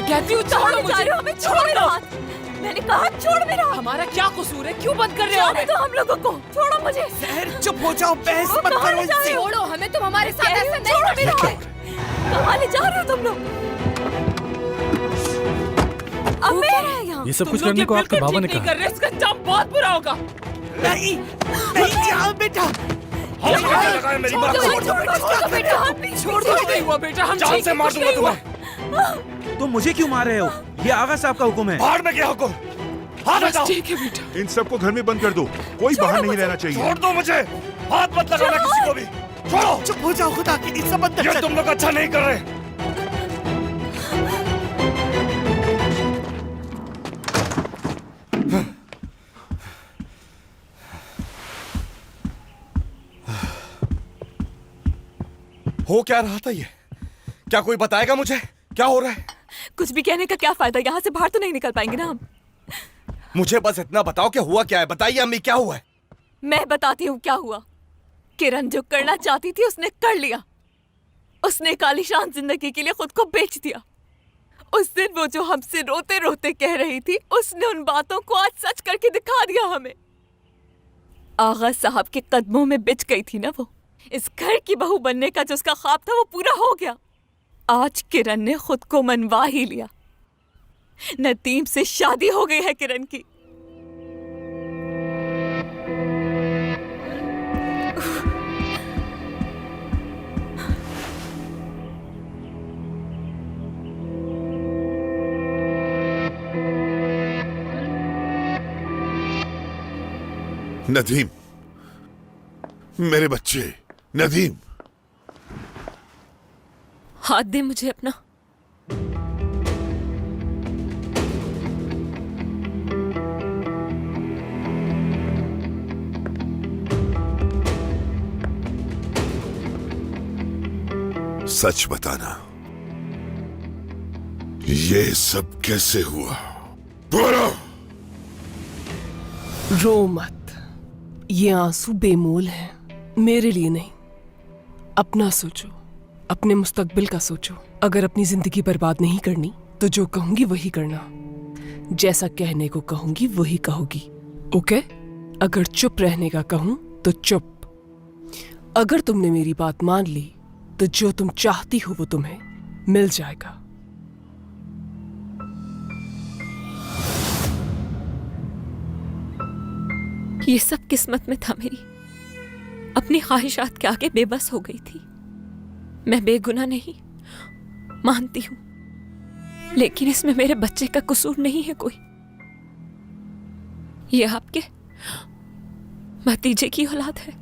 मैं कहती हूँ छोड़ो मुझे, हमें छोड़ मेरा हाथ। मैंने कहा छोड़ मेरा हाथ। हमारा क्या कसूर है, क्यों बंद कर रहे हो हमें? तो हम लोगों को छोड़ो मुझे। सहर चुप हो जाओ, बहस मत करो इनसे। छोड़ो हमें, तुम हमारे साथ ऐसा नहीं छोड़ो कर मेरा सकते। हाथ। कहाँ ले जा रहे हो तुम लोग? अब मैं है यहाँ। ये सब तुम कुछ लोग करने ये को आपके बिल्कुल बाबा ने ठीक नहीं कहा। कर रहे, इसका अंजाम बहुत बुरा होगा। नहीं नहीं जाओ बेटा। मेरी बात छोड़ दो, नहीं हुआ बेटा, हम जान से मार दूंगा तुम्हें। तुम मुझे क्यों मार रहे हो? ये आगा साहब का हुक्म है। बाहर में क्या हुक्म? हाथ हटाओ। ठीक है बेटा। इन सबको घर में बंद कर दो, कोई बाहर नहीं रहना चाहिए। छोड़ दो मुझे, हाथ मत लगाना किसी को भी। छोड़ो। चुप हो जाओ, खुदा की इज्जत मत ये तुम लोग अच्छा नहीं कर रहे। हो क्या रहा था ये? क्या कोई बताएगा मुझे क्या हो रहा है? कुछ भी कहने का क्या फायदा, यहाँ से बाहर तो नहीं निकल पाएंगे ना हम। मुझे बस इतना बताओ कि हुआ क्या है। बताइए अम्मी, क्या हुआ है? मैं बताती हूँ क्या हुआ। किरण जो करना चाहती थी उसने कर लिया। उसने कालीशान जिंदगी के लिए खुद को बेच दिया। उस दिन वो जो हमसे रोते रोते कह रही थी, उसने उन बातों को आज सच करके दिखा दिया हमें। आगा साहब के कदमों में बिछ गई थी ना वो। इस घर की बहू बनने का जो उसका ख्वाब था वो पूरा हो गया। आज किरण ने खुद को मनवा ही लिया। नदीम से शादी हो गई है किरण की। नदीम, मेरे बच्चे, नदीम। हाथ दे मुझे अपना। सच बताना, ये सब कैसे हुआ? बोलो। रो मत, ये आंसू बेमोल हैं। मेरे लिए नहीं, अपना सोचो, अपने मुस्तकबिल का सोचो। अगर अपनी जिंदगी बर्बाद नहीं करनी तो जो कहूंगी वही करना। जैसा कहने को कहूंगी वही कहोगी, ओके? अगर चुप रहने का कहूं तो चुप। अगर तुमने मेरी बात मान ली तो जो तुम चाहती हो वो तुम्हें मिल जाएगा। ये सब किस्मत में था मेरी। अपनी ख्वाहिशात के आगे बेबस हो गई थी। मैं बेगुनाह नहीं, मानती हूं, लेकिन इसमें मेरे बच्चे का कसूर नहीं है कोई। ये आपके भतीजे की औलाद है।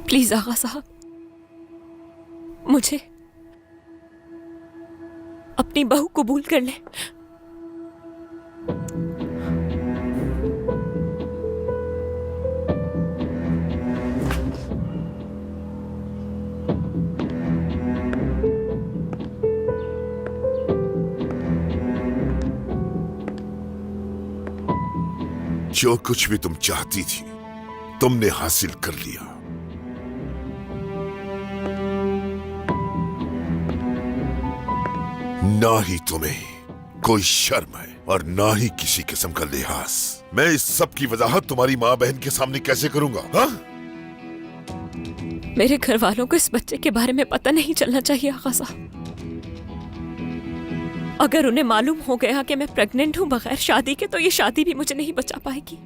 प्लीज आगा साहब, मुझे अपनी बहू कबूल कर ले। जो कुछ भी तुम चाहती थी तुमने हासिल कर लिया। ना ही तुम्हें कोई शर्म है और ना ही किसी किस्म का लिहाज। मैं इस सब की वजाहत तुम्हारी माँ बहन के सामने कैसे करूंगा? हाँ? मेरे घर वालों को इस बच्चे के बारे में पता नहीं चलना चाहिए आगा साहब। अगर उन्हें मालूम हो गया कि मैं प्रेग्नेंट हूं बगैर शादी के, तो ये शादी भी मुझे नहीं बचा पाएगी।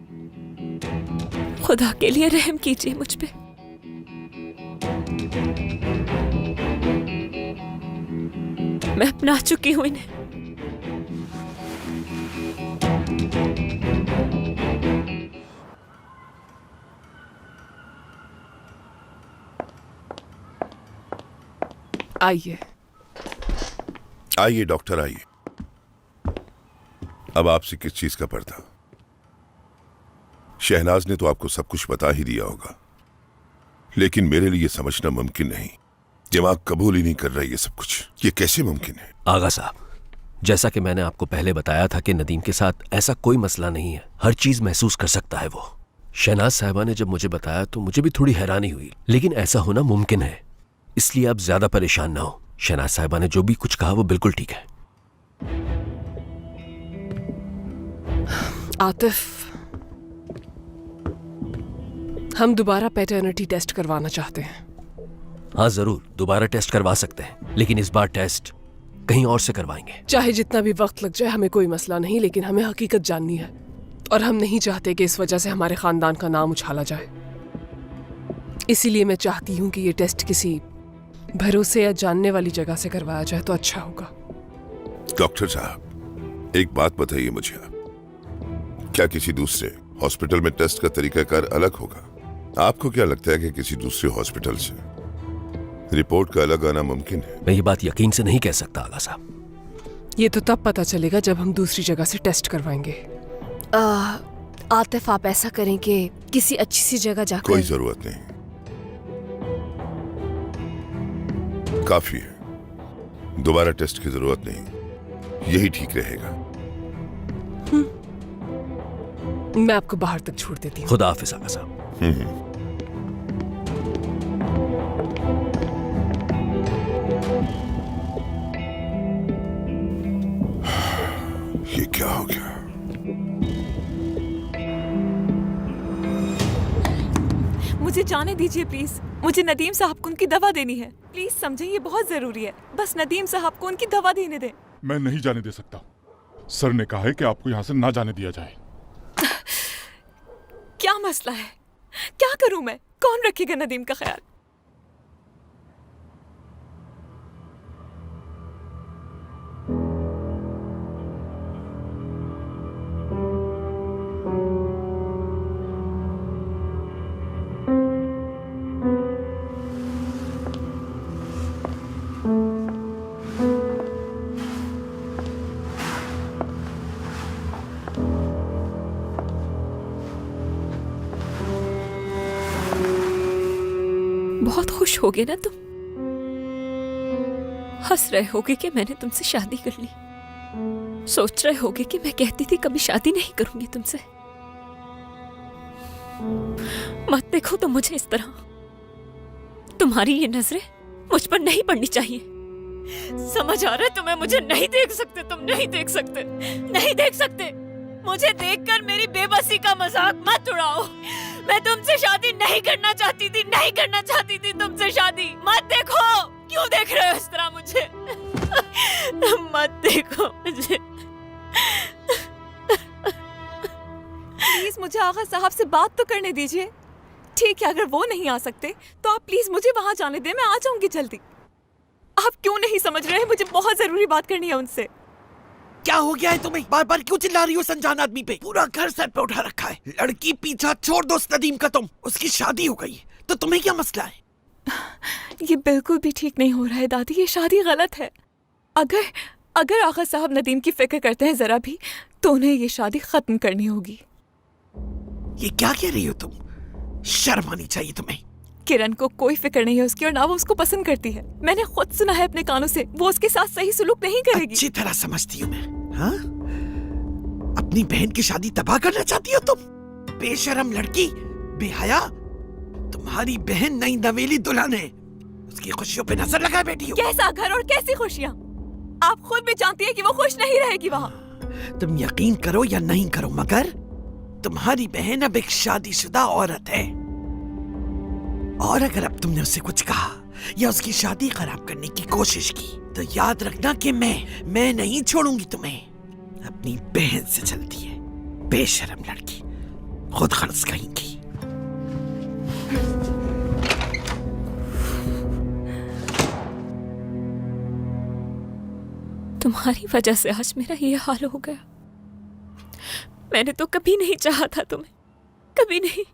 खुदा के लिए रहम कीजिए मुझ पे। मैं अपना चुकी हूं इन्हें। आइए आइए डॉक्टर, आइए। अब आपसे किस चीज का पर्दा? शहनाज ने तो आपको सब कुछ बता ही दिया होगा, लेकिन मेरे लिए समझना मुमकिन नहीं। दिमाग कबूल ही नहीं कर रहा ये सब कुछ। ये कैसे मुमकिन है? आगा साहब, जैसा कि मैंने आपको पहले बताया था कि नदीम के साथ ऐसा कोई मसला नहीं है। हर चीज महसूस कर सकता है वो। शहनाज साहिबा ने जब मुझे बताया तो मुझे भी थोड़ी हैरानी हुई, लेकिन ऐसा होना मुमकिन है, इसलिए आप ज्यादा परेशान ना हो। शहनाज साहिबा ने जो भी कुछ कहा वो बिल्कुल ठीक है। आतिफ, हम दोबारा पैटर्निटी टेस्ट करवाना चाहते हैं। हाँ जरूर, दोबारा टेस्ट करवा सकते हैं, लेकिन इस बार टेस्ट कहीं और से करवाएंगे। चाहे जितना भी वक्त लग जाए हमें कोई मसला नहीं, लेकिन हमें हकीकत जाननी है और हम नहीं चाहते कि इस वजह से हमारे खानदान का नाम उछाला जाए। इसीलिए मैं चाहती हूँ कि ये टेस्ट किसी भरोसे या जानने वाली जगह से करवाया जाए तो अच्छा होगा। डॉक्टर साहब, एक बात बताइए मुझे, क्या किसी दूसरे हॉस्पिटल में टेस्ट का तरीकाकार अलग होगा? आपको क्या लगता है कि किसी दूसरे हॉस्पिटल से रिपोर्ट का अलग आना मुमकिन है? मैं ये बात यकीन से नहीं कह सकता आगा साहब। ये तो तब पता चलेगा जब हम दूसरी जगह से टेस्ट करवाएंगे। आतिफ, आप ऐसा करें कि किसी अच्छी सी जगह जाकर। कोई जरूरत नहीं, काफी है, दोबारा टेस्ट की जरूरत नहीं, यही ठीक रहेगा। मैं आपको बाहर तक छोड़ देती हूँ। खुदा हाफिज आगा साहब। ये क्या हो गया? मुझे जाने दीजिए प्लीज। मुझे नदीम साहब को उनकी दवा देनी है। प्लीज समझें, ये बहुत जरूरी है। बस नदीम साहब को उनकी दवा देने दें। मैं नहीं जाने दे सकता। सर ने कहा है कि आपको यहाँ से ना जाने दिया जाए। क्या मसला है? क्या करूं मैं? कौन रखेगा नदीम का ख्याल? बहुत खुश होगे ना तुम? हंस रहे होगे कि मैंने तुमसे शादी कर ली। सोच रहे होगे कि मैं कहती थी कभी शादी नहीं करूंगी तुमसे। मत देखो तो मुझे इस तरह। तुम्हारी ये नजरें मुझ पर नहीं पड़नी चाहिए। समझ आ रहा है तुम्हें? मुझे नहीं देख सकते तुम, नहीं देख सकते, नहीं देख सकते। मुझे देखकर मेरी बेबसी का मजाक मत उड़ाओ। मैं तुमसे शादी नहीं करना चाहती थी, नहीं करना चाहती थी तुमसे शादी। मत देखो। क्यों देख रहे हो इस तरह मुझे? मत देखो मुझे। प्लीज मुझे आगा साहब से बात तो करने दीजिए। ठीक है, अगर वो नहीं आ सकते तो आप प्लीज मुझे वहां जाने दें, मैं आ जाऊंगी जल्दी। आप क्यों नहीं समझ रहे? मुझे बहुत जरूरी बात करनी है उनसे। क्या हो गया है तुम्हें? बार बार क्यों चिल्ला रही हो संजान आदमी पे? पूरा घर सर पे उठा रखा है। लड़की पीछा छोड़ दो उस नदीम का, तुम उसकी शादी हो गई तो तुम्हें क्या मसला है? ये बिल्कुल भी ठीक नहीं हो रहा है दादी, ये शादी गलत है। अगर आगा साहब नदीम की फिक्र करते हैं जरा भी तो उन्हें ये शादी खत्म करनी होगी। ये क्या कह रही हो तुम? शर्म आनी चाहिए तुम्हें। किरण को कोई फिक्र नहीं है उसकी और ना वो उसको पसंद करती है। मैंने खुद सुना है अपने कानों से, वो उसके साथ सही सुलूक नहीं करेगी। अच्छी तरह समझती हूँ मैं। हाँ? अपनी बहन की शादी तबाह करना चाहती हो तुम? बेशरम लड़की, बेहया। तुम्हारी बहन नई नवेली दुल्हन है, उसकी खुशियों पे नजर लगाए बैठी हो। कैसा घर और कैसी खुशियाँ? आप खुद भी जानती है कि वो खुश नहीं रहेगी वहाँ। तुम यकीन करो या नहीं करो, मगर तुम्हारी बहन अब एक शादीशुदा औरत है, और अगर अब तुमने उससे कुछ कहा या उसकी शादी खराब करने की कोशिश की तो याद रखना कि मैं नहीं छोड़ूंगी तुम्हें। अपनी बहन से चलती है, बेशरम लड़की, खुद खर्च कहीं। तुम्हारी वजह से आज मेरा ये हाल हो गया। मैंने तो कभी नहीं चाहा था तुम्हें, कभी नहीं।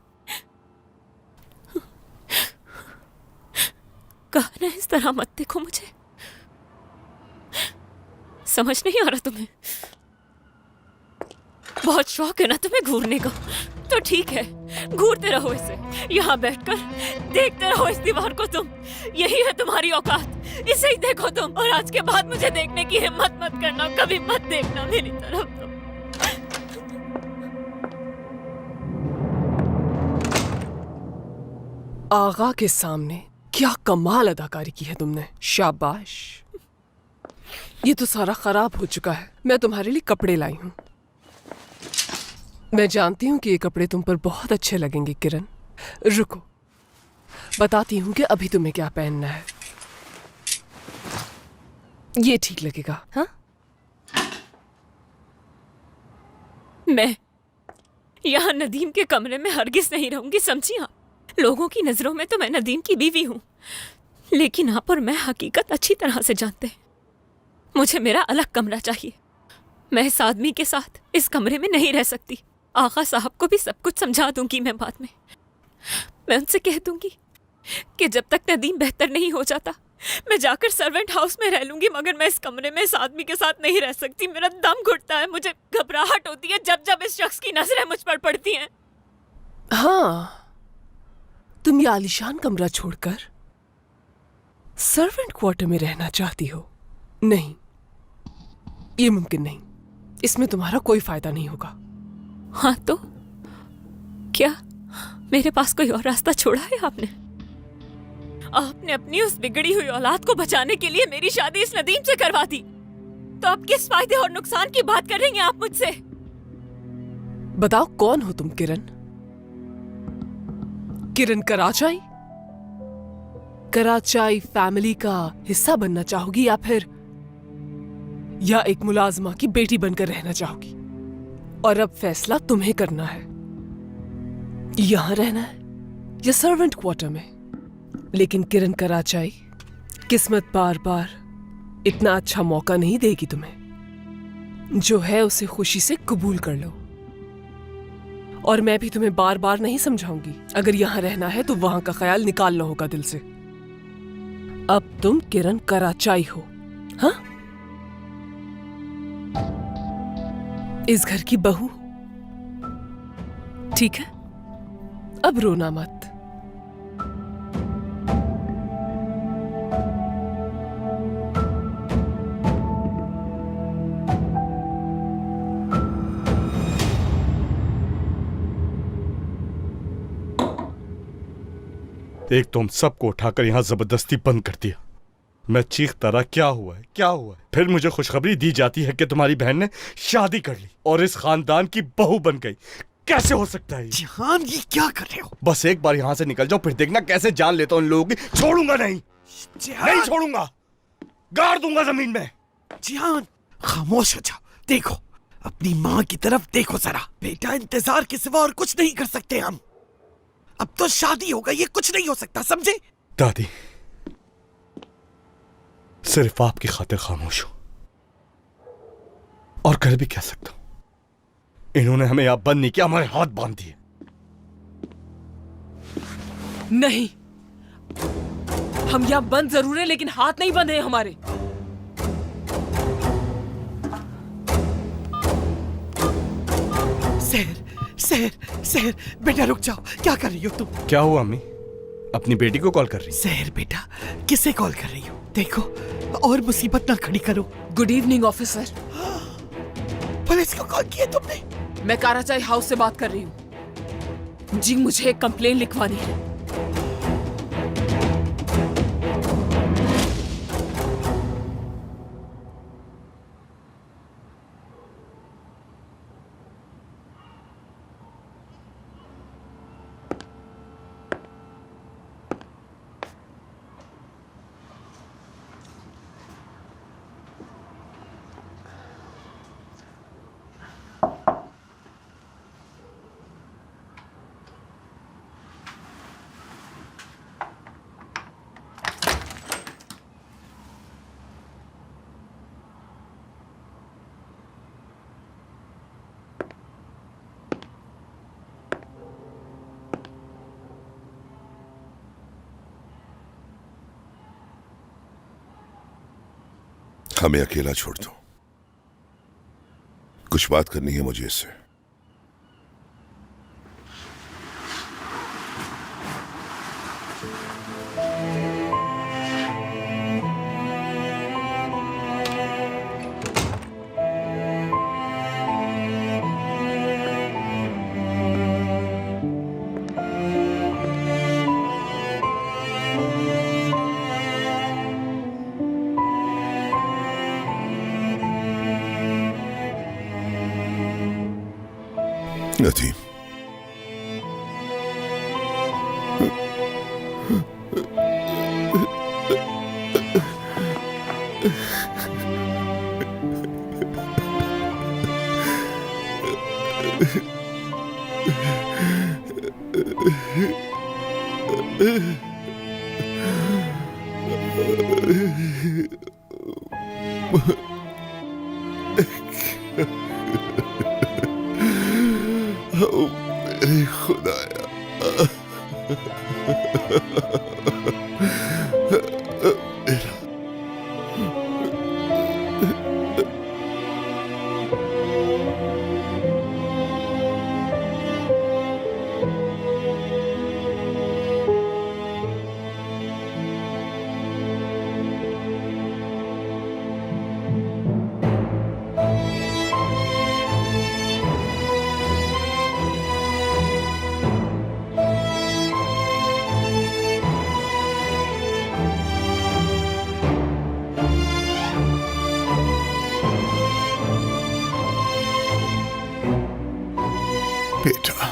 कहा ना इस तरह मत देखो मुझे। समझ नहीं आ रहा तुम्हें? बहुत शौक है ना तुम्हें घूरने का, तो ठीक है, घूरते रहो इसे। यहाँ बैठकर देखते रहो इस दीवार को। तुम, यही है तुम्हारी औकात, इसे ही देखो तुम। और आज के बाद मुझे देखने की हिम्मत मत करना, कभी मत देखना मेरी तरफ तुम। आगा के सामने क्या कमाल अदाकारी की है तुमने, शाबाश। ये तो सारा खराब हो चुका है। मैं तुम्हारे लिए कपड़े लाई हूँ। मैं जानती हूँ कि ये कपड़े तुम पर बहुत अच्छे लगेंगे किरण। रुको, बताती हूँ कि अभी तुम्हें क्या पहनना है। ये ठीक लगेगा, हाँ? मैं यहाँ नदीम के कमरे में हरगिज नहीं रहूंगी, समझी आप? लोगों की नजरों में तो मैं नदीम की बीवी हूँ, लेकिन आप और मैं हकीकत अच्छी तरह से जानते हैं। मुझे मेरा अलग कमरा चाहिए। मैं इस आदमी के साथ इस कमरे में नहीं रह सकती। आगा साहब को भी सब कुछ समझा दूंगी मैं बाद में। मैं उनसे कह दूंगी कि जब तक नदीम बेहतर नहीं हो जाता मैं जाकर सर्वेंट हाउस में रह लूंगी, मगर मैं इस कमरे में इस आदमी के साथ नहीं रह सकती। मेरा दम घुटता है, मुझे घबराहट होती है जब जब इस शख्स की नजरें मुझ पर पड़ती हैं। हाँ, तुम ये आलीशान कमरा छोड़कर सर्वेंट क्वार्टर में रहना चाहती हो? नहीं, ये मुमकिन नहीं। इसमें तुम्हारा कोई फायदा नहीं होगा। हाँ तो क्या मेरे पास कोई और रास्ता छोड़ा है आपने? आपने अपनी उस बिगड़ी हुई औलाद को बचाने के लिए मेरी शादी इस नदीम से करवा दी, तो अब किस फायदे और नुकसान की बात कर रही हैं आप मुझसे? बताओ, कौन हो तुम किरण? किरण कराचाई? कराचाई फैमिली का हिस्सा बनना चाहोगी या एक मुलाजमा की बेटी बनकर रहना चाहोगी? और अब फैसला तुम्हें करना है, यहां रहना है या सर्वेंट क्वार्टर में। लेकिन किरण कराचाई, किस्मत बार बार इतना अच्छा मौका नहीं देगी तुम्हें। जो है उसे खुशी से कबूल कर लो। और मैं भी तुम्हें बार बार नहीं समझाऊंगी। अगर यहां रहना है तो वहां का ख्याल निकालना होगा दिल से। अब तुम किरण कराचाई हो, हाँ? इस घर की बहू, ठीक है? अब रोना मत। एक तुम सबको उठाकर यहां जबरदस्ती बंद कर दिया। मैं चीखता रहा, क्या हुआ है, क्या हुआ है? फिर मुझे खुशखबरी दी जाती है कि तुम्हारी बहन ने शादी कर ली और इस खानदान की बहू बन गई। कैसे हो सकता है? जिहान, ये क्या कर रहे हो? बस एक बार यहां से निकल जाओ, फिर देखना कैसे जान लेता हूं इन लोगों की। छोड़ूंगा नहीं, नहीं छोड़ूंगा, गाड़ दूंगा जमीन में। जिहान, खामोश हो जाओ। देखो, अपनी माँ की तरफ देखो जरा। बेटा, इंतजार के सिवा और कुछ नहीं कर सकते हम। अब तो शादी हो गई, ये कुछ नहीं हो सकता, समझे? दादी, सिर्फ आपकी खातिर खामोश हूं, और कर भी क्या सकता हूं। इन्होंने हमें यहां बंद नहीं किया, हमारे हाथ बांध दिए। नहीं, हम यहां बंद जरूर है, लेकिन हाथ नहीं बंधे हमारे। सहर, सहर, सहर, बेटा रुक जाओ। क्या कर रही हो तुम? क्या हुआ अम्मी? अपनी बेटी को कॉल कर रही? सहर बेटा, किसे कॉल कर रही हो? देखो, और मुसीबत ना खड़ी करो। Good evening officer. पुलिस को कॉल किया तुमने? मैं कराचाई हाउस से बात कर रही हूँ जी। मुझे एक कंप्लेन लिखवानी है। हमें अकेला छोड़ दो, कुछ बात करनी है मुझे इससे। नदीम, ओ मेरे खुदाया, मेरा बेटा,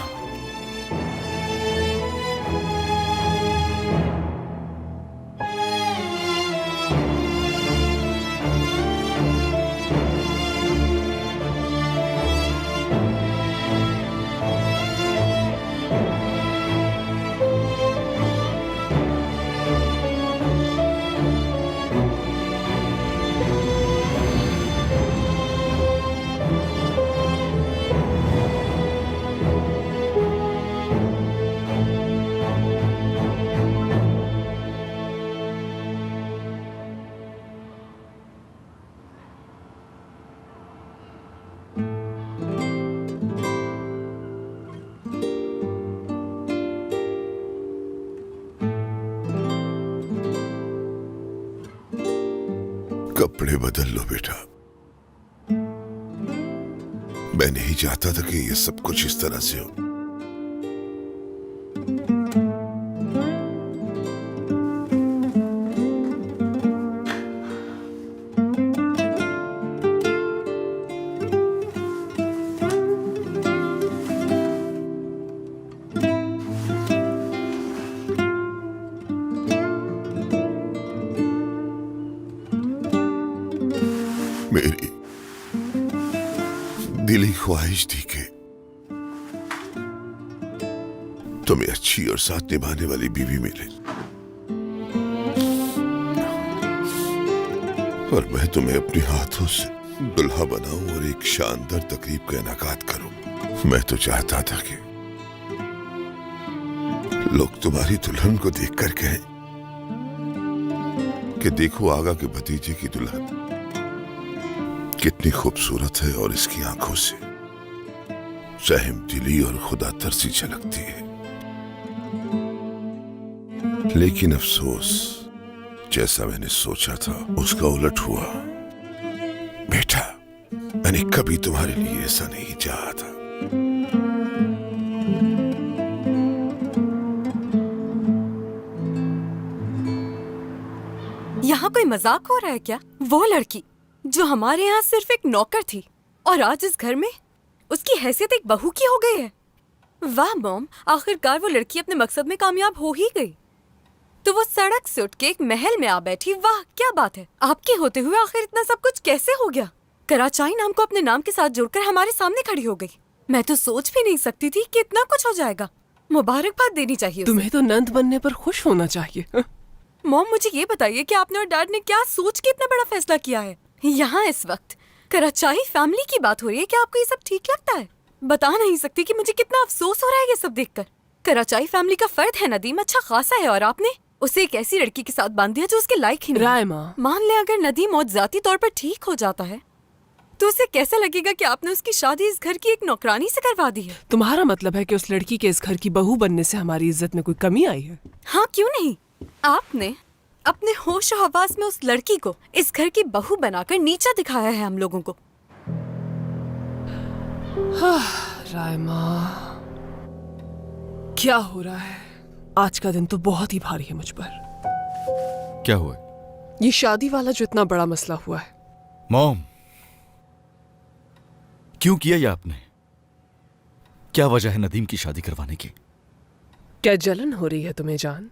कपड़े बदल लो बेटा। मैं नहीं चाहता था कि ये सब कुछ इस तरह से हो। मेरी दिली ख्वाहिश थी कि तुम्हें अच्छी और साथ निभाने वाली बीवी मिले, और मैं तुम्हें अपने हाथों से दुल्हा बनाऊं और एक शानदार तकरीब का इनाकात करूं। मैं तो चाहता था कि लोग तुम्हारी दुल्हन को देखकर कहें कि देखो आगा के भतीजे की दुल्हन कितनी खूबसूरत है और इसकी आंखों से रहम दिली और खुदा तरसी झलकती है। लेकिन अफसोस, जैसा मैंने सोचा था उसका उलट हुआ। बेटा, मैंने कभी तुम्हारे लिए ऐसा नहीं चाहा था। यहाँ कोई मजाक हो रहा है क्या? वो लड़की जो हमारे यहाँ सिर्फ एक नौकर थी और आज इस घर में उसकी हैसियत एक बहू की हो गई है। वाह मॉम, आखिरकार वो लड़की अपने मकसद में कामयाब हो ही गई। तो वो सड़क से उठ के एक महल में आ बैठी। वाह क्या बात है। आपके होते हुए आखिर इतना सब कुछ कैसे हो गया? कराचाई नाम को अपने नाम के साथ जोड़कर हमारे सामने खड़ी हो गई। मैं तो सोच भी नहीं सकती थी कि इतना कुछ हो जाएगा। मुबारकबाद देनी चाहिए उसे। तुम्हें तो नंद बनने पर खुश होना चाहिए। मॉम, मुझे ये बताइए कि आपने और डैड ने क्या सोच के इतना बड़ा फैसला किया है? यहाँ इस वक्त कराचाई फैमिली की बात हो रही है। क्या आपको ये सब ठीक लगता है? बता नहीं सकती कि मुझे कितना अफसोस हो रहा है ये सब देखकर। कराचाई फैमिली का फर्द है नदीम, अच्छा खासा है, और आपने उसे एक ऐसी लड़की के साथ बांध दिया जो उसके लायक ही नहीं। रायमा, मान ले अगर नदीम और जाती तौर पर ठीक हो जाता है तो उसे कैसा लगेगा कि आपने उसकी शादी इस घर की एक नौकरानी से करवा दी है? तुम्हारा मतलब है कि उस लड़की के इस घर की बहू बनने से हमारी इज्जत में कोई कमी आई है? हाँ, क्यों नहीं। आपने अपने होश और हवास में उस लड़की को इस घर की बहू बनाकर नीचा दिखाया है हम लोगों को। रायमा, क्या हो रहा है? आज का दिन तो बहुत ही भारी है मुझ पर। क्या हुआ? ये शादी वाला जो इतना बड़ा मसला हुआ है। मॉम, क्यों किया ये आपने? क्या वजह है नदीम की शादी करवाने की? क्या जलन हो रही है तुम्हें जान,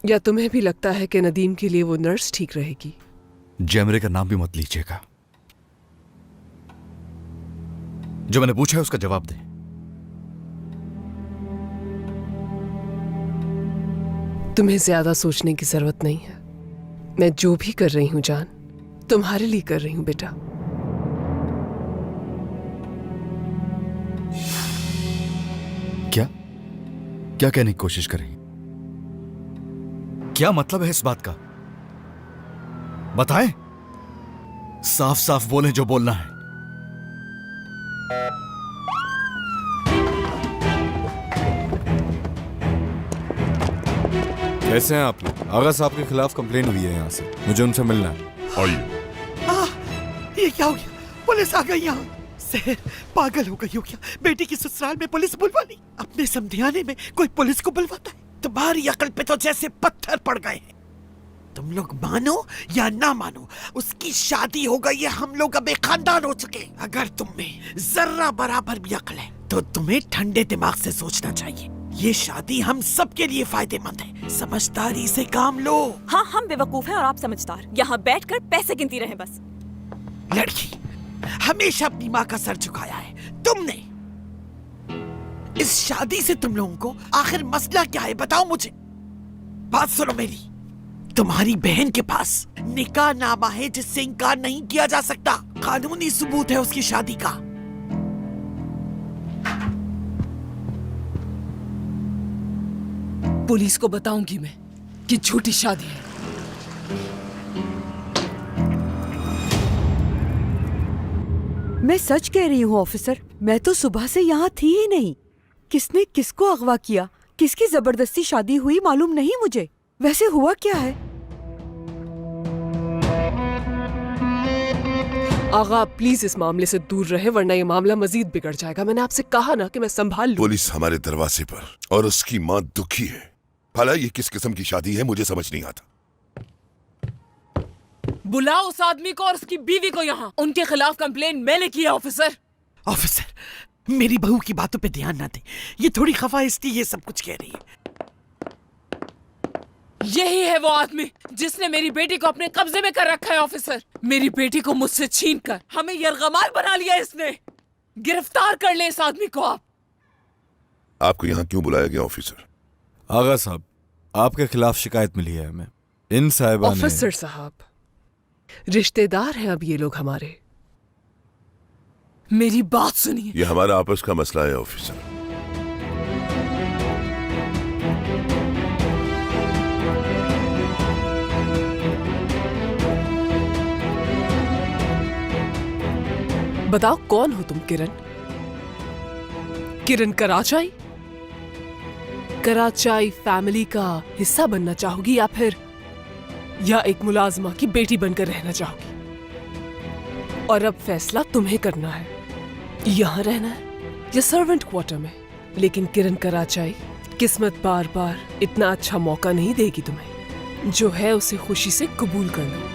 या तुम्हें भी लगता है कि नदीम के लिए वो नर्स ठीक रहेगी? जैमरे का नाम भी मत लीजिएगा। जो मैंने पूछा है उसका जवाब दे। तुम्हें ज्यादा सोचने की जरूरत नहीं है। मैं जो भी कर रही हूं जान, तुम्हारे लिए कर रही हूं बेटा। क्या क्या कहने की कोशिश कर रही? क्या मतलब है इस बात का? बताएं, साफ साफ बोलें जो बोलना है। कैसे हैं आप लोग? आगा साहब के खिलाफ कंप्लेन हुई है यहाँ से, मुझे उनसे मिलना है। ये क्या हो गया? पुलिस आ गई यहाँ। सहर पागल हो गई हो क्या? बेटी की ससुराल में पुलिस बुलवा ली? अपने समधियाने में कोई पुलिस को बुलवाता है? तुम्हारी अकल पे तो जैसे पत्थर पड़ गए हैं। तुम लोग मानो या ना मानो, उसकी शादी हो गई है। हम लोग अब एक खानदान हो चुके। अगर तुम में जर्रा बराबर भी अकल है तो तुम्हें ठंडे दिमाग से सोचना चाहिए। ये शादी हम सबके लिए फायदेमंद है। समझदारी से काम लो। हाँ, हम बेवकूफ हैं और आप समझदार। यहाँ बैठकर पैसे गिनती रहे बस। लड़की हमेशा अपनी माँ का सर झुकाया है, तुमने। इस शादी से तुम लोगों को आखिर मसला क्या है, बताओ मुझे। बात सुनो मेरी, तुम्हारी बहन के पास निकाह नामा है जिससे इनकार नहीं किया जा सकता। कानूनी सबूत है उसकी शादी का। पुलिस को बताऊंगी मैं कि झूठी शादी है। मैं सच कह रही हूँ ऑफिसर, मैं तो सुबह से यहाँ थी ही नहीं। किसने किसको अगवा किया, किसकी जबरदस्ती शादी हुई मालूम नहीं मुझे। वैसे हुआ क्या है? आगा प्लीज इस मामले से दूर रहे, वरना ये मामला मजीद बिगड़ जाएगा। मैंने आपसे कहा ना कि मैं संभाल लूं। पुलिस हमारे दरवाजे पर और उसकी माँ दुखी है। भला ये किस किस्म की शादी है, मुझे समझ नहीं आता। बुलाओ उस आदमी को और उसकी बीवी को यहाँ। उनके खिलाफ कंप्लेन मैंने किया ऑफिसर। ऑफिसर, मेरी बहू की बातों पे ध्यान ना दे। ये थोड़ी खफा इसलिए ये सब कुछ कह रही है। यही है वो आदमी जिसने मेरी बेटी को अपने कब्जे में कर रखा है ऑफिसर। मेरी बेटी को मुझसे छीन कर हमें यरगमाल बना लिया इसने। गिरफ्तार कर ले इस आदमी को आप। आपको यहाँ क्यों बुलाया गया ऑफिसर? आगा साहब, आपके खिलाफ शिकायत मिली है हमें। इन साहिबा ने। ऑफिसर साहब, रिश्तेदार हैं अब ये लोग हमारे। मेरी बात सुनिए। ये हमारा आपस का मसला है ऑफिसर। बताओ कौन हो तुम? किरण? किरण कराचाई? कराचाई फैमिली का हिस्सा बनना चाहोगी या फिर एक मुलाजमा की बेटी बनकर रहना चाहोगी? और अब फैसला तुम्हें करना है, यहाँ रहना है या सर्वेंट क्वार्टर में। लेकिन किरण कराचाई, किस्मत बार बार इतना अच्छा मौका नहीं देगी तुम्हें। जो है उसे खुशी से कबूल कर लो।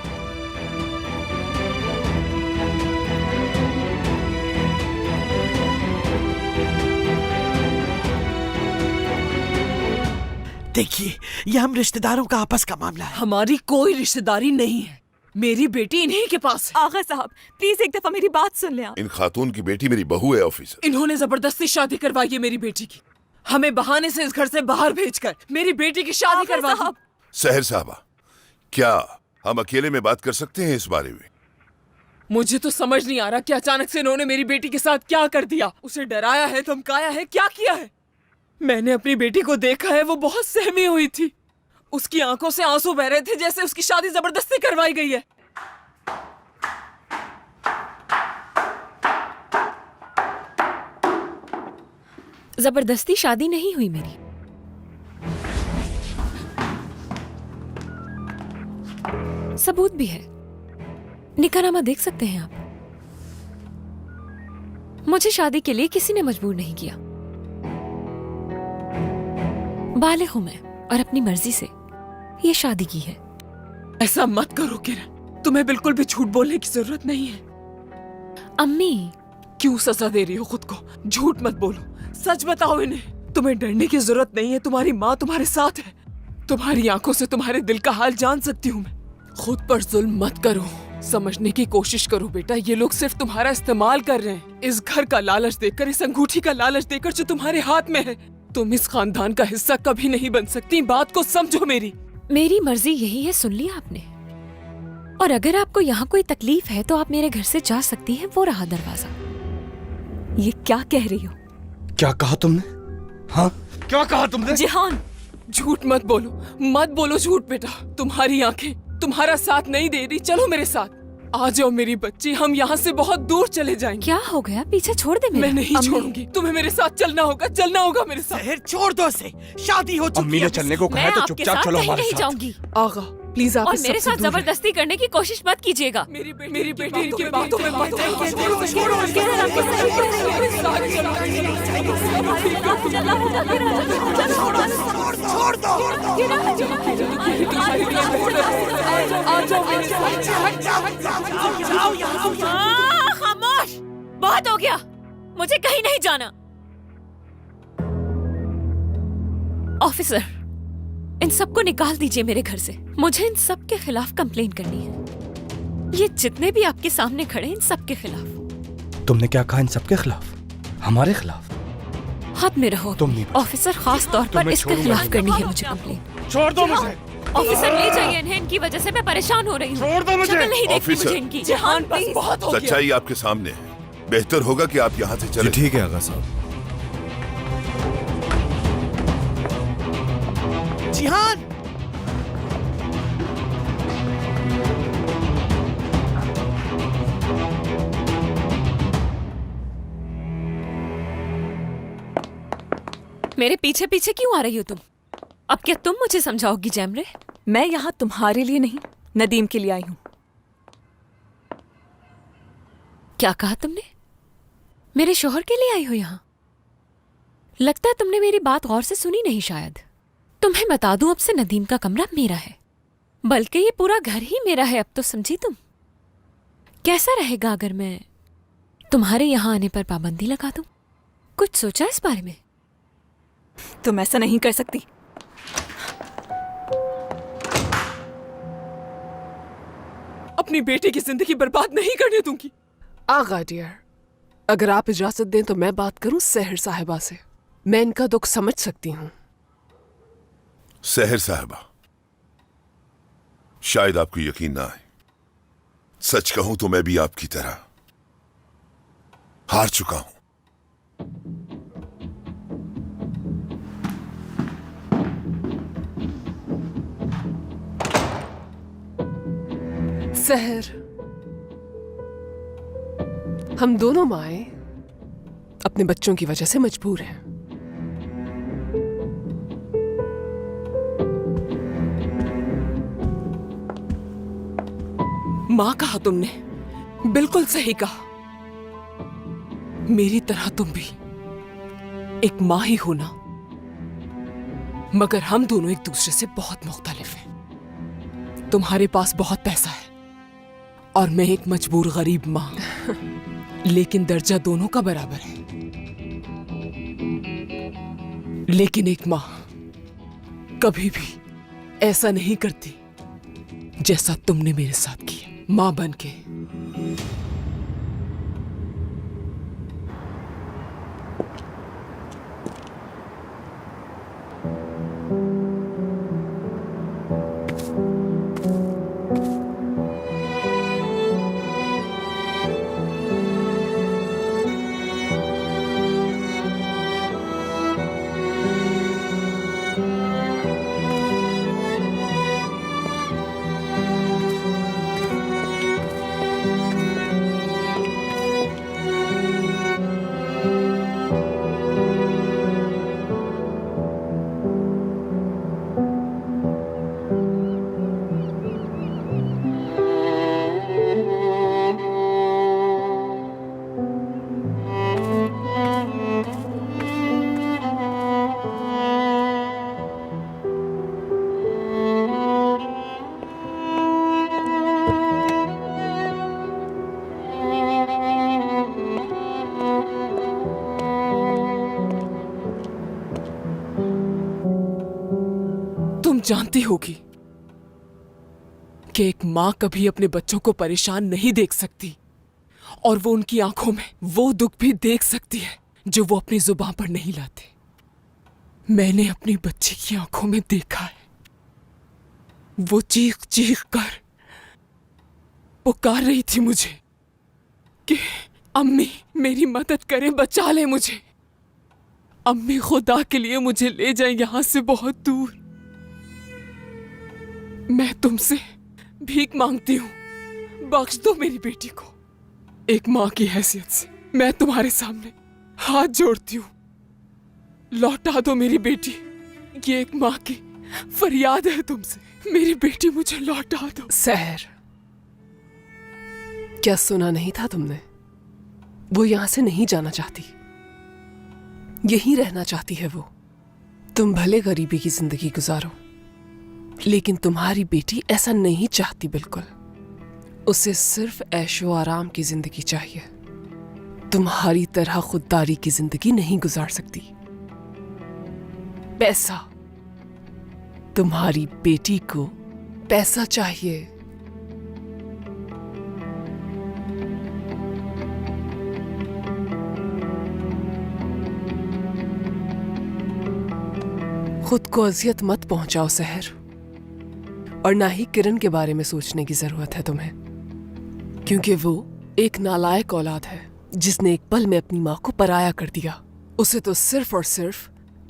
देखिए, ये हम रिश्तेदारों का आपस का मामला है। हमारी कोई रिश्तेदारी नहीं है। मेरी बेटी इन्हीं के पास है। आगा साहब, प्लीज एक दफा मेरी बात सुन लें। इन खातून की बेटी मेरी बहू है ऑफिसर। इन्होंने जबरदस्ती शादी करवाई है मेरी बेटी की। हमें बहाने से इस घर से बाहर भेजकर मेरी बेटी की शादी करवाई। सहर साहबा, क्या हम अकेले में बात कर सकते हैं इस बारे में? मुझे तो समझ नहीं आ रहा कि अचानक से इन्होंने मेरी बेटी के साथ क्या कर दिया। उसे डराया है, धमकाया है, क्या किया है? मैंने अपनी बेटी को देखा है, वो बहुत सहमी हुई थी। उसकी आंखों से आंसू बह रहे थे जैसे उसकी शादी जबरदस्ती करवाई गई है। जबरदस्ती शादी नहीं हुई मेरी। सबूत भी है, निकाहनामा देख सकते हैं आप। मुझे शादी के लिए किसी ने मजबूर नहीं किया। बालिग हूं मैं और अपनी मर्जी से ये शादी की है। ऐसा मत करो किरण, तुम्हें बिल्कुल भी झूठ बोलने की जरूरत नहीं है। अम्मी, क्यों सजा दे रही हो खुद को? झूठ मत बोलो, सच बताओ इन्हें। तुम्हें डरने की जरूरत नहीं है, तुम्हारी माँ तुम्हारे साथ है। तुम्हारी आंखों से तुम्हारे दिल का हाल जान सकती हूँ मैं। खुद पर जुल्म मत करो, समझने की कोशिश करो बेटा। ये लोग सिर्फ तुम्हारा इस्तेमाल कर रहे हैं, इस घर का लालच देकर, इस अंगूठी का लालच देकर जो तुम्हारे हाथ में है। तुम इस खानदान का हिस्सा कभी नहीं बन सकती, बात को समझो मेरी। मेरी मर्जी यही है, सुन लिया आपने। और अगर आपको यहाँ कोई तकलीफ है तो आप मेरे घर से जा सकती हैं, वो रहा दरवाजा। ये क्या कह रही हो? क्या कहा तुमने? हाँ, क्या कहा तुमने? जिहान, झूठ मत बोलो, मत बोलो झूठ बेटा। तुम्हारी आंखें तुम्हारा साथ नहीं दे रही। चलो मेरे साथ, आ जाओ मेरी बच्ची, हम यहाँ से बहुत दूर चले जाएंगे। क्या हो गया? पीछे छोड़ दे मेरा। मैं नहीं छोड़ूंगी, तुम्हें मेरे साथ चलना होगा मेरे साथ। सहर छोड़ दो इसे, शादी हो चुकी अम्मी ने चलने को कहा है तो चुपचाप चलो हमारे नहीं साथ। जाऊंगी। आगा प्लीज आप और इस मेरे सबसे साथ दूर रहें। जबरदस्ती करने की कोशिश मत कीजिएगा। मेरी बेटी की बातों में मत छोड़ दो। खामोश, बहुत हो गया, मुझे कहीं नहीं जाना। ऑफिसर, इन सबको निकाल दीजिए मेरे घर से। मुझे इन सब के खिलाफ कंप्लेन करनी है। ये जितने भी आपके सामने खड़े हैं, इन सब के खिलाफ। तुमने क्या कहा? इन सबके खिलाफ? हमारे खिलाफ? हाथ में रहो तुम नहीं। ऑफिसर, खास तौर पर इसके खिलाफ करनी है मुझे कंप्लेन। छोड़ दो मुझे। ऑफिसर ले जाइए इन्हें, इनकी वजह से मैं परेशान हो रही हूँ। छोड़ दो मुझे। शक्ल नहीं देखती ऑफिसर। मुझे इनकी। जहान बस बहुत हो गया। सच्चाई आपके सामने है, बेहतर होगा कि आप यहाँ से जी चले। ठीक है आगा साहब। जिहान, मेरे पीछे पीछे क्यों आ रही हो तुम? अब क्या तुम मुझे समझाओगी जैमरे? मैं यहाँ तुम्हारे लिए नहीं, नदीम के लिए आई हूँ। क्या कहा तुमने? मेरे शोहर के लिए आई हो यहाँ? लगता है तुमने मेरी बात गौर से सुनी नहीं शायद। तुम्हें बता दूं, अब से नदीम का कमरा मेरा है, बल्कि ये पूरा घर ही मेरा है अब तो, समझी तुम? कैसा रहेगा अगर मैं तुम्हारे यहाँ आने पर पाबंदी लगा दूं? कुछ सोचा इस बारे में? तुम ऐसा नहीं कर सकती। अपनी बेटी की जिंदगी बर्बाद नहीं करने दूंगी। आगा डियर, अगर आप इजाजत दें तो मैं बात करूं सहर साहिबा से। मैं इनका दुख समझ सकती हूँ। सहर साहबा, शायद आपको यकीन ना आए, सच कहूं तो मैं भी आपकी तरह हार चुका हूं। सहर, हम दोनों माएं अपने बच्चों की वजह से मजबूर हैं। मां कहा तुमने, बिल्कुल सही कहा। मेरी तरह तुम भी एक मां ही हो ना, मगर हम दोनों एक दूसरे से बहुत मुख्तलिफ हैं। तुम्हारे पास बहुत पैसा है और मैं एक मजबूर गरीब मां, लेकिन दर्जा दोनों का बराबर है। लेकिन एक मां कभी भी ऐसा नहीं करती जैसा तुमने मेरे साथ किया, मां बनके। जानती होगी कि एक माँ कभी अपने बच्चों को परेशान नहीं देख सकती, और वो उनकी आंखों में वो दुख भी देख सकती है जो वो अपनी जुबान पर नहीं लाते। मैंने अपनी बच्ची की आंखों में देखा है, वो चीख चीख कर पुकार रही थी मुझे कि अम्मी मेरी मदद करें, बचा ले मुझे, अम्मी खुदा के लिए मुझे ले जाए यहां से बहुत दूर। मैं तुमसे भीख मांगती हूं, बख्श दो मेरी बेटी को। एक मां की हैसियत से मैं तुम्हारे सामने हाथ जोड़ती हूं, लौटा दो मेरी बेटी। ये एक मां की फरियाद है तुमसे, मेरी बेटी मुझे लौटा दो। सहर, क्या सुना नहीं था तुमने? वो यहां से नहीं जाना चाहती, यहीं रहना चाहती है वो। तुम भले गरीबी की जिंदगी गुजारो, लेकिन तुम्हारी बेटी ऐसा नहीं चाहती बिल्कुल। उसे सिर्फ ऐशो आराम की जिंदगी चाहिए। तुम्हारी तरह खुददारी की जिंदगी नहीं गुजार सकती। पैसा, तुम्हारी बेटी को पैसा चाहिए। खुद को अजियत मत पहुंचाओ सहर, और ना ही किरण के बारे में सोचने की जरूरत है तुम्हें, क्योंकि वो एक नालायक औलाद है जिसने एक पल में अपनी मां को पराया कर दिया। उसे तो सिर्फ और सिर्फ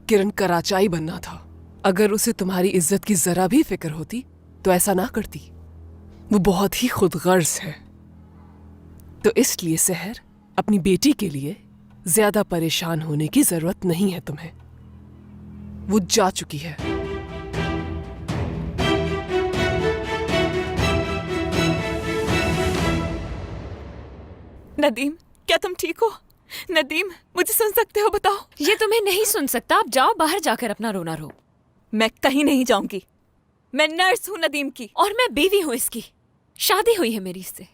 किरण कराचाई बनना था। अगर उसे तुम्हारी इज्जत की जरा भी फिक्र होती तो ऐसा ना करती। वो बहुत ही खुदगर्ज है। तो इसलिए सहर, अपनी बेटी के लिए ज्यादा परेशान होने की जरूरत नहीं है तुम्हें। वो जा चुकी है। नदीम, क्या तुम ठीक हो? नदीम, मुझे सुन सकते हो? बताओ। ये तुम्हें नहीं सुन सकता। आप जाओ बाहर जाकर अपना रोना रो। मैं कहीं नहीं जाऊंगी। मैं नर्स हूँ नदीम की, और मैं बीवी हूँ इसकी। शादी हुई है मेरी इससे।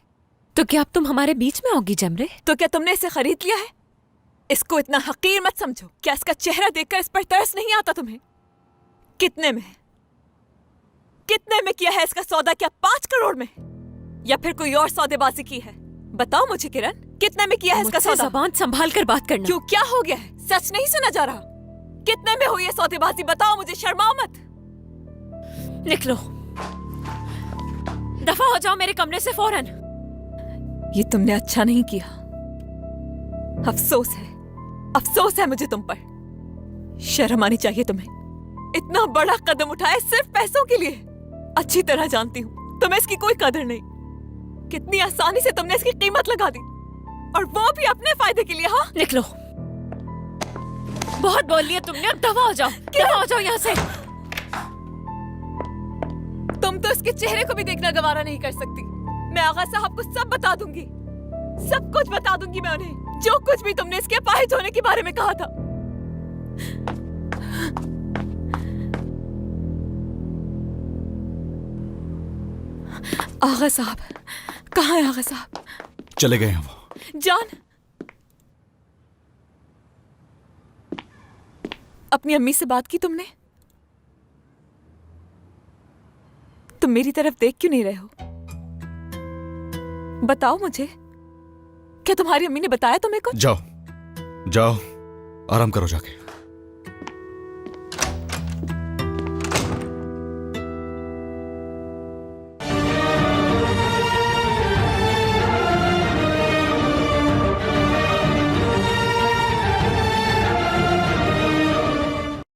तो क्या अब तुम हमारे बीच में आओगी जमरे? तो क्या तुमने इसे खरीद लिया है? इसको इतना हकीर मत समझो। क्या इसका चेहरा देखकर इस पर तरस नहीं आता तुम्हें? कितने में किया है इसका सौदा? क्या 5 करोड़ में, या फिर कोई और सौदेबाजी की है? बताओ मुझे किरण, कितने में किया है इसका सौदा? ज़बान संभाल कर बात करना। क्यों, क्या हो गया है? सच नहीं सुना जा रहा? कितने में हुई है सौदेबाजी? बताओ मुझे, शर्माओ मत। निकलो, दफा हो जाओ मेरे कमरे से फौरन। ये तुमने अच्छा नहीं किया। अफसोस है मुझे तुम पर। शर्म आनी चाहिए तुम्हें। इतना बड़ा कदम उठाया सिर्फ पैसों के लिए। अच्छी तरह जानती हूँ तुम्हें इसकी कोई कदर नहीं। कितनी आसानी से तुमने इसकी कीमत लगा दी, और वो भी अपने फायदे के लिए। हाँ, निकलो, बहुत बोल लिया तुमने। अब दफा हो जाओ यहाँ से। तुम तो इसके चेहरे को भी देखना गवारा नहीं कर सकती। मैं आगा साहब को सब बता दूंगी, सब कुछ बता दूंगी मैं उन्हें, जो कुछ भी तुमने इसके अपाहिज होने के बारे में कहा था। आगा साहब, कहाँ है आगा साहब? चले गए हैं वो। जान, अपनी अम्मी से बात की तुमने? तुम मेरी तरफ देख क्यों नहीं रहे हो? बताओ मुझे, क्या तुम्हारी अम्मी ने बताया तुम्हें कुछ? जाओ, आराम करो जाके।